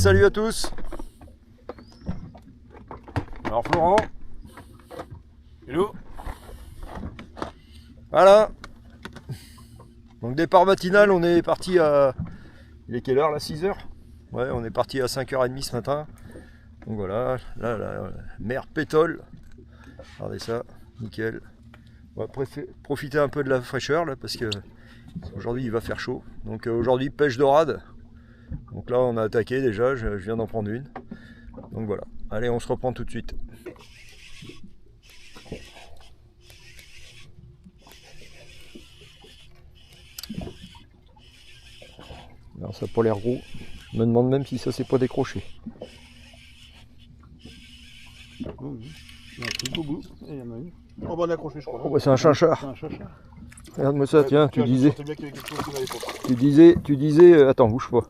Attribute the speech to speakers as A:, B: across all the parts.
A: salut à tous. Alors Florent. Hello. Voilà. Donc départ matinal, on est parti à... Il est quelle heure là, 6 h? Ouais, on est parti à 5h30 ce matin. Donc voilà, là la mer pétole. Regardez ça, nickel. On va profiter un peu de la fraîcheur là parce que aujourd'hui il va faire chaud. Donc aujourd'hui pêche dorade. Donc là on a attaqué déjà, je viens d'en prendre une. Donc voilà, allez on se reprend tout de suite. Alors ça n'a pas l'air gros. Je me demande même si ça s'est pas décroché.
B: On va l'accrocher, je crois.
A: Oh, bah, c'est un chinchard.
B: C'est un chinchard.
A: Regarde-moi ça, tiens, tu disais.
B: Bien
A: Tu disais, attends, bouge pas.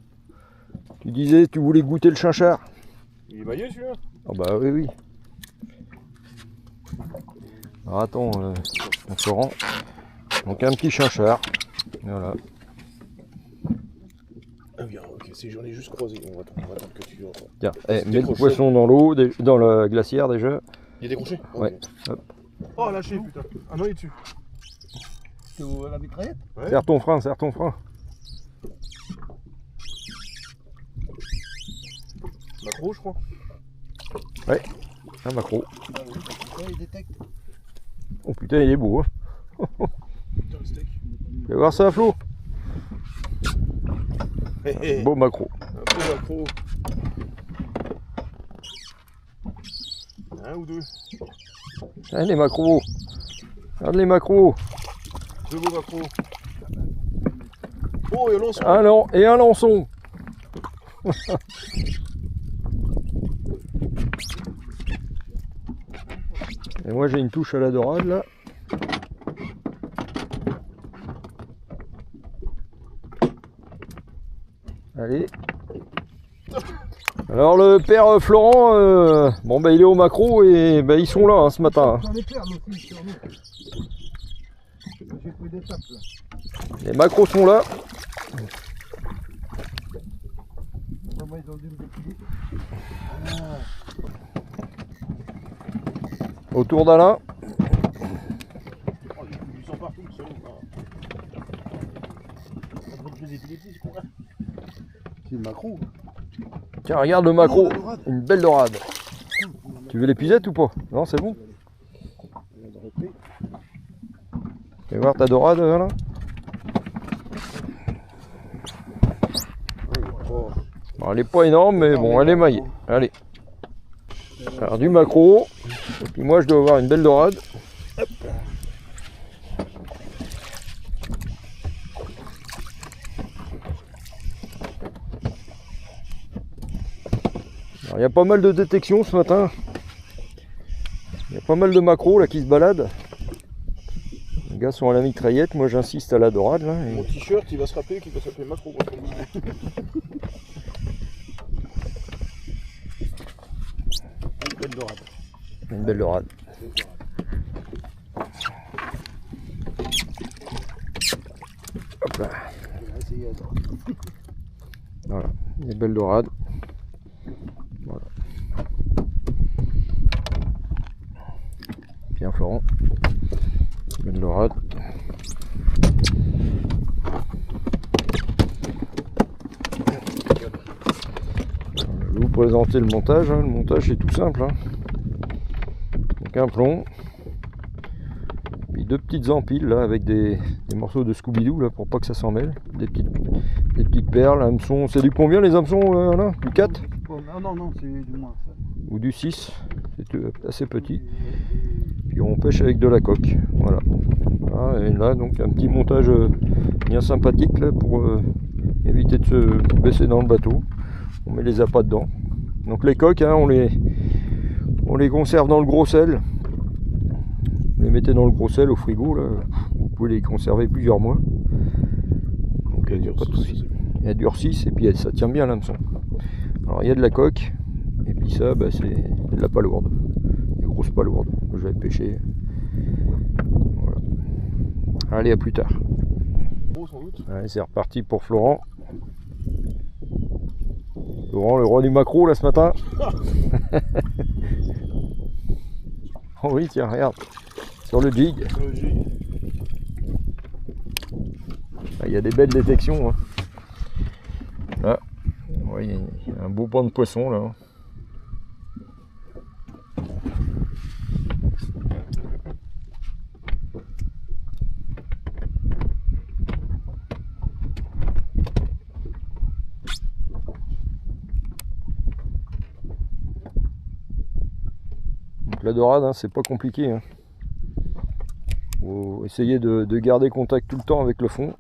A: Tu disais, tu voulais goûter le chinchard.
B: il est maillé celui-là.
A: Ah bah oui, oui. Alors attends, Florent. Donc un petit chinchard. Voilà.
B: Ah bien, ok, si j'en ai juste croisé, on va attendre que tu...
A: Tiens, mets le poisson dans l'eau, dans la glacière déjà.
B: Il est décroché?
A: Ouais.
B: Okay. Oh, lâché, putain. Ah non, il est dessus.
C: C'est la mitraillette?
B: Ouais.
A: Serre ton frein, serre ton frein.
B: Macro, je crois.
A: Ouais, un macro.
C: Ah oui, ouais, il détecte.
A: Oh putain, il est beau, hein.
B: Putain, le steak.
A: Tu vas voir ça, Flo? Beau macro.
B: Un beau macro. Un ou deux.
A: Ah, les macros. Regarde les macros.
B: Deux beaux macros. Oh, et un lançon.
A: Et un lançon. Et moi j'ai une touche à la dorade là. Allez. Alors le père Florent, bon bah il est au macro et bah ils sont là hein, ce matin.
C: J'en ai perles aussi sur nous. J'ai pris des tapes là.
A: Les macros sont là.
C: Vraiment ils ont dû me défiler.
A: Autour d'Alain.
B: Oh, ils sont partout, c'est le macro.
A: Tiens, regarde le macro, une belle dorade. Tu veux l'épuisette ou pas? Non, c'est bon. Tu veux voir ta dorade là? Bon, elle est pas énorme, mais bon, elle est maillée. Allez. Alors du macro. Et puis moi, je dois avoir une belle dorade. Il y a pas mal de détections ce matin. Il y a pas mal de macros là qui se baladent. Les gars sont à la mitraillette, moi j'insiste à la dorade là.
B: Mon t-shirt il va se rappeler qu'il va s'appeler macro. Une belle dorade.
A: Une belle dorade. Hop là. Voilà, une belle dorade. Voilà. Bien Florent. Belle dorade. Je vais vous présenter le montage. Hein. Le montage est tout simple. Hein. Donc un plomb. Puis deux petites empiles là avec des morceaux de Scooby-Doo là pour pas que ça s'en mêle. Des petites perles, hameçons. C'est du combien les hameçons là? Du 4?
C: Non, c'est du moins ça.
A: Ou du 6. C'est assez petit. Puis on pêche avec de la coque. Voilà. Voilà. Et là donc un petit montage bien sympathique là pour éviter de se baisser dans le bateau. On met les appâts dedans. Donc les coques, hein, on les conserve dans le gros sel. Vous les mettez dans le gros sel au frigo là. Vous pouvez les conserver plusieurs mois. Donc il n'y a pas de souci. Il y a du 6 et puis ça tient bien l'hameçon. Alors il y a de la coque et puis ça bah, c'est de la palourde. Des grosses palourdes. Je vais pêcher. Voilà. Allez, à plus tard.
B: Gros sans doute.
A: Allez, c'est reparti pour Florent. Laurent, le roi du maquereau là ce matin. Oh oui, tiens, regarde. Sur le jig. Ah, il y a des belles détections. Hein. Là, ouais, il y a un beau banc de poisson là. La dorade, hein, c'est pas compliqué. Hein. Faut essayer de garder contact tout le temps avec le fond.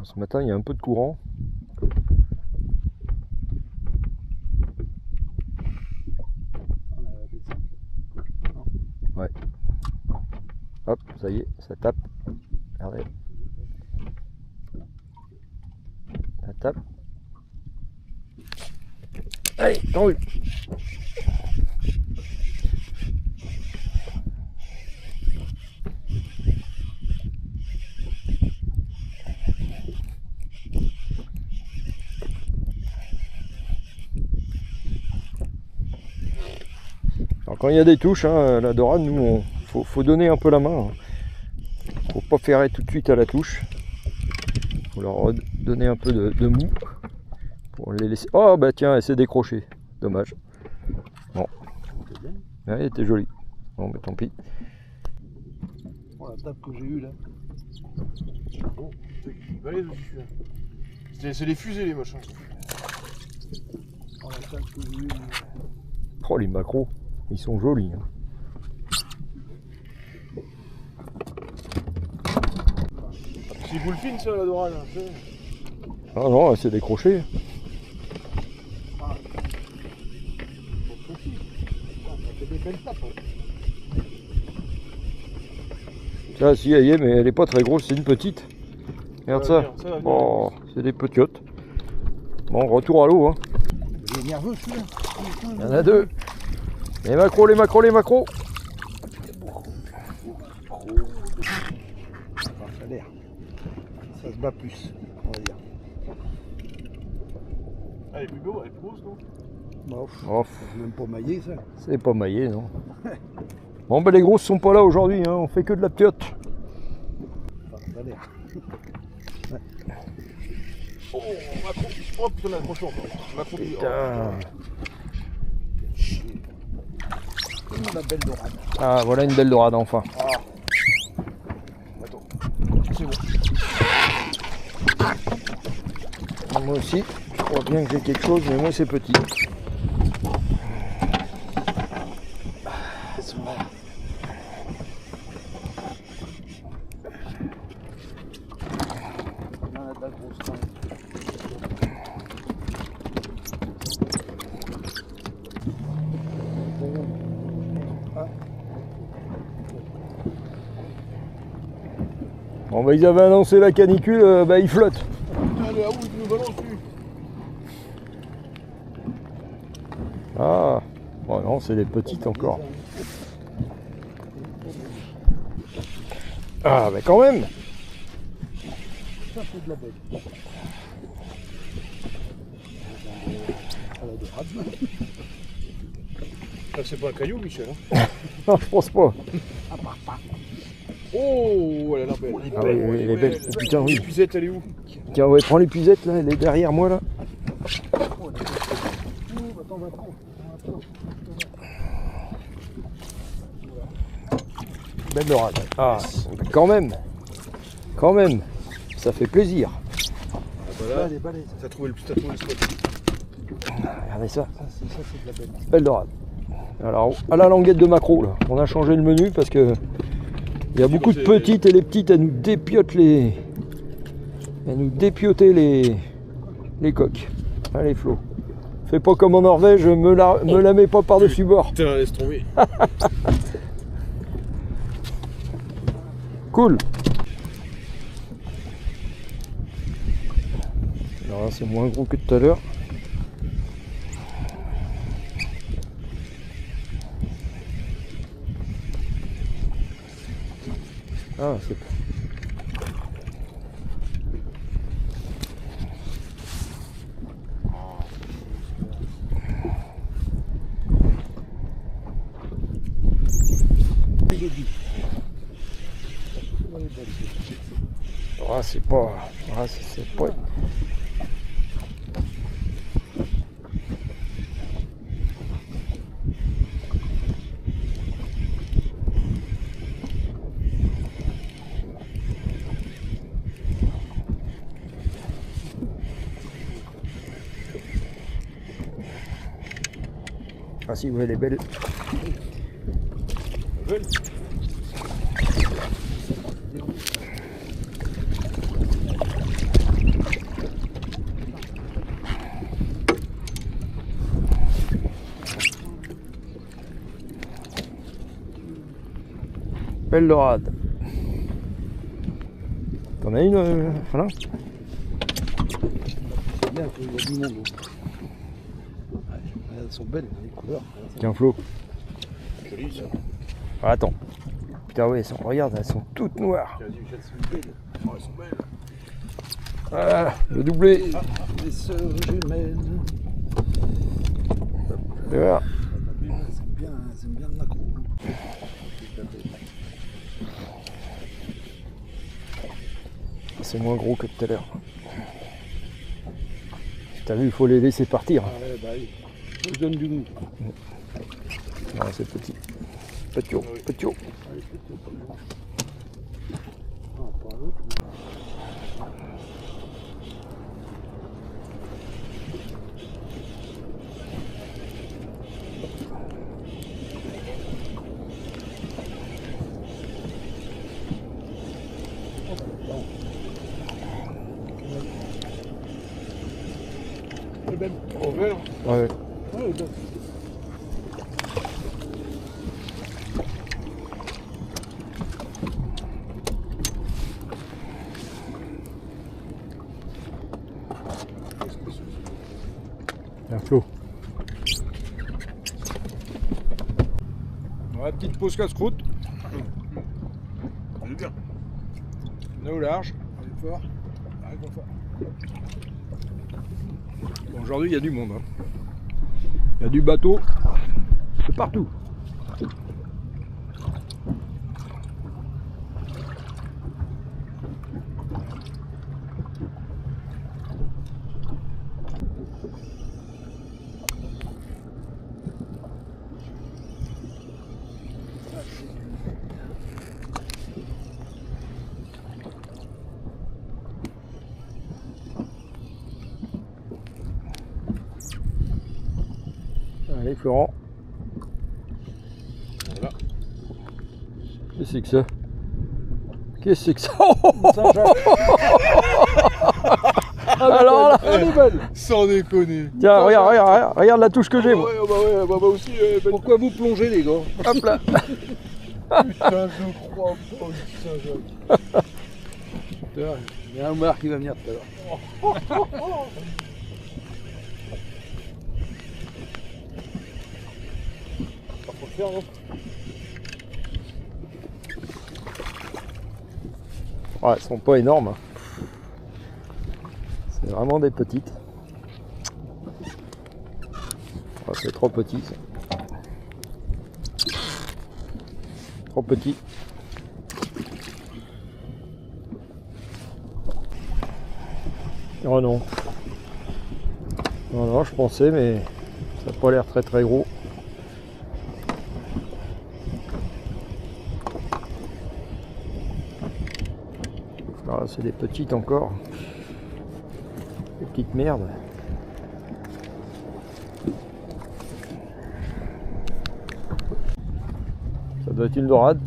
A: Ce matin, il y a un peu de courant. Ouais. Hop, ça y est, ça tape. Regardez. Ça tape. Allez, t'enroules. Alors quand il y a des touches, hein, la dorade, nous, faut donner un peu la main. Hein. Faut pas ferrer tout de suite à la touche. Faut leur donner un peu de mou pour les laisser. Oh bah tiens, elle s'est décrochée. Dommage. Bon. Ouais, elle était jolie. Bon, mais tant pis.
C: Oh, la tape que j'ai eue là.
B: Oh, c'est les fusées les machins.
C: Oh, la tape que j'ai eue.
A: Oh les maquereaux, ils sont jolis. Hein.
B: C'est boulefine ça la dorade.
A: Ah non, elle s'est décrochée.
C: Ça fait des belles tapes.
A: Ça, si elle y est, mais elle est pas très grosse, c'est une petite. Regarde ça.
B: va venir.
A: Oh, c'est des petiotes. Bon, retour à l'eau. Hein.
C: Il est nerveux celui-là.
A: Il y en a deux. Les maquereaux, les maquereaux, les maquereaux.
C: Ça a l'air. Ça se bat plus, on va dire.
B: Elle est plus beau, elle est plus grosse non?
C: Bah,
A: Oh,
C: c'est même pas maillé ça.
A: c'est pas maillé, non. Bon, ben les grosses sont pas là aujourd'hui, hein. On fait que de la petiote.
C: Enfin, ça a l'air.
B: Oh, macro. Oh putain, accroché encore. Macro.
A: Putain.
C: La belle dorade.
A: Ah, voilà une belle dorade, enfin.
B: Attends. C'est bon.
A: Moi aussi, je crois bien que j'ai quelque chose, mais moi c'est petit. Bon bah ils avaient annoncé la canicule, bah ils flottent.
B: Putain, le haut, il nous balance lui.
A: Ah, bon non, c'est des petites encore. Ah bah quand même.
C: Ça fait de la belle. À la dorade.
B: Ah, c'est pas un caillou, Michel. Hein.
A: Non, je pense pas.
B: Oh, elle a l'air belle.
A: Ah oui, oui, elle est belle. Oh, putain, oui.
B: L'épuisette, elle est où?
A: Tiens, ouais, prends l'épuisette là, elle est derrière moi là. Belle dorade. Ah, quand même. Quand même. Ça fait plaisir.
B: Voilà.
C: Elle est balèze.
B: T'as trouvé le spot.
A: Regardez ça.
C: Ça, c'est de la belle.
A: Belle dorade. Alors, à la languette de maquereau là. On a changé le menu parce que il y a beaucoup de petites et les petites elles nous dépiotent les. Elles nous dépiotaient les coques. Allez Flo. Fais pas comme en Norvège, me la mets pas par-dessus bord.
B: Putain, laisse tomber.
A: Cool. Alors là c'est moins gros que tout à l'heure. Ah, c'est... Ah, c'est pas... Ah, c'est pas... Ah si, ouais, elle est belle. Belle dorade. T'en as une, voilà.
C: C'est bien qu'il y a du monde. Elles sont belles, les couleurs.
A: Tiens, Flo.
B: Joli ça.
A: Ah, attends. Putain, ouais, regarde, elles sont toutes noires.
B: Elles sont belles. Oh, elles sont belles.
A: Ah, le doublé.
C: Les sœurs jumelles.
A: Voilà.
C: Elles aiment bien le macro.
A: C'est moins gros que tout à l'heure. T'as vu, il faut les laisser partir.
C: Ah ouais, bah oui. Ça donne du goût.
A: Non, c'est petit. Petit, petit.
C: Non, pas l'autre.
B: Elle est belle. Oh, belle.
A: Ouais.
B: Ouais, elle est belle.
A: Un flot.
C: Ouais, petite pause casse-croûte.
B: Elle est bien.
C: On est au large. On est fort. On est confort. Bon, aujourd'hui, il y a du monde. Hein. Il y a du bateau de partout.
A: Allez, Florent.
B: Voilà.
A: Qu'est-ce que c'est que ça? Qu'est-ce que c'est que ça? Alors là,
C: Elle est belle.
B: Sans déconner.
A: tiens, regarde la touche que j'ai, moi.
B: Ouais, bah aussi, belle.
C: Pourquoi vous plongez, les gars?
A: Hop là.
B: Putain, je crois. Oh, putain,
C: Il y a un homard qui va venir tout à l'heure.
B: faut le faire, non?
A: Ouais, elles sont pas énormes. C'est vraiment des petites. Ouais, c'est trop petit, ça. Trop petit. Oh non. Non, non, je pensais, mais ça n'a pas l'air très très gros. Ah, c'est des petites encore. Des petites merdes. Ça doit être une dorade.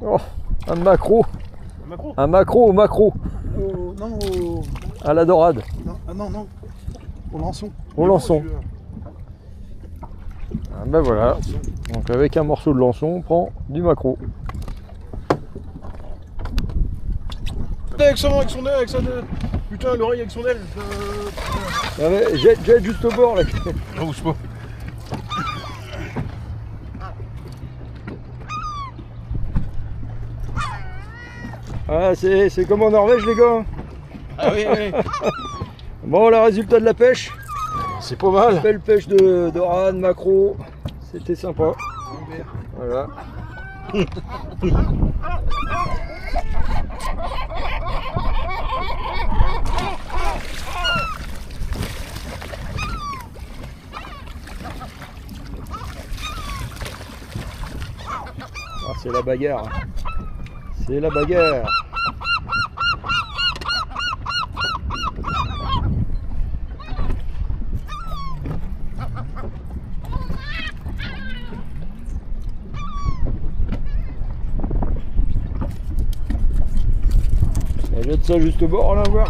A: Oh, un macro.
B: Un macro.
A: Un macro au macro.
C: Non,
A: À la dorade.
C: non, ah non, non. Au lançon.
A: Au lançon. Ah ben voilà. Donc avec un morceau de lançon, on prend du macro.
B: Jette avec son aile, avec sa... Putain, l'oreille avec son aile.
A: Ah ouais, jette juste au bord là.
B: Non, bouge pas.
A: Ah, c'est comme en Norvège les gars.
B: Ah oui, oui.
A: Bon, le résultat de la pêche.
B: C'est pas mal.
A: Belle pêche de rane, maquereau. C'était sympa. Voilà. Ah, c'est la bagarre. C'est la bagarre. Jette ça juste au bord là, voir.